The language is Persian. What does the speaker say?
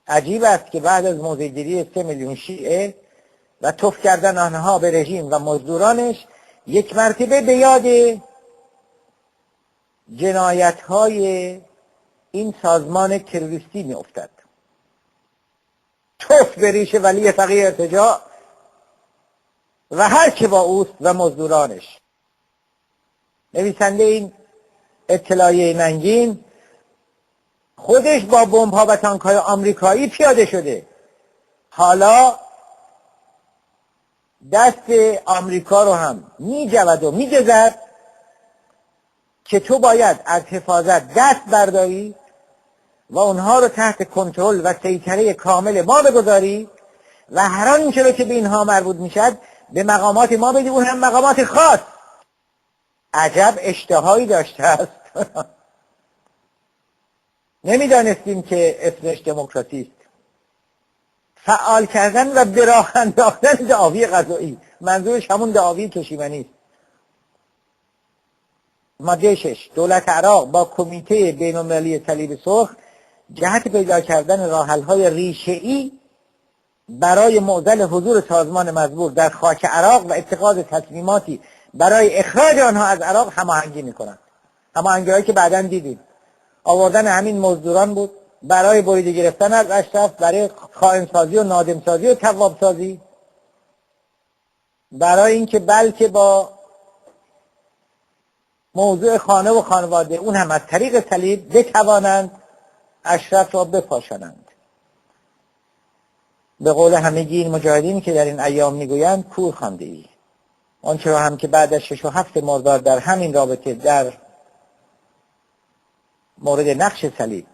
عجیب است که بعد از موضع‌گیری 3 میلیون شیعه و توف کردن آنها به رژیم و مزدورانش، یک مرتبه به یاد جنایت‌های این سازمان تروریستی می افتد. توف به ریش ولی فقیه ارتجاع و هر که با اوست و مزدورانش. نویسنده این اطلاعیه ننگین خودش با بمب‌ها و تانک‌های آمریکایی پیاده شده. حالا دست آمریکا رو هم می‌جود و می‌گذرد که تو باید از حفاظت دست برداری و اونها رو تحت کنترل و سیطره کامل ما بگذاری و هر آنچه رو که به اینها مربوط میشد به مقامات ما بدی، اون هم مقامات خاص. عجب اشتهایی داشته است. نمیدانستیم که اسمش دموکراسی است. فعال کردن و به راه انداختن دعاوی قضایی، منظورش همون دعاوی کشیمنی است. ماده 6 دولت عراق با کمیته بین‌المللی صلیب سرخ جهت پیدا کردن راه‌حل‌های ریشه‌ای برای معضل حضور سازمان مزبور در خاک عراق و اتخاذ تصمیماتی برای اخراج آنها از عراق هماهنگی می‌کنند. هماهنگی‌هایی که بعداً دیدیم، آوردن همین مزدوران بود برای بریده گرفتن از اشراف، برای خائن‌سازی و نادمسازی و تواب‌سازی، برای اینکه بلکه با موضوع خانه و خانواده اون هم از طریق صلیب بتوانند اشراف را بپاشانند. به قول همگی این مجاهدین که در این ایام میگویند کور خوانده ای. آنچه را هم که بعد از 6 و 7 مرداد در همین رابطه در مورد نقش صلیب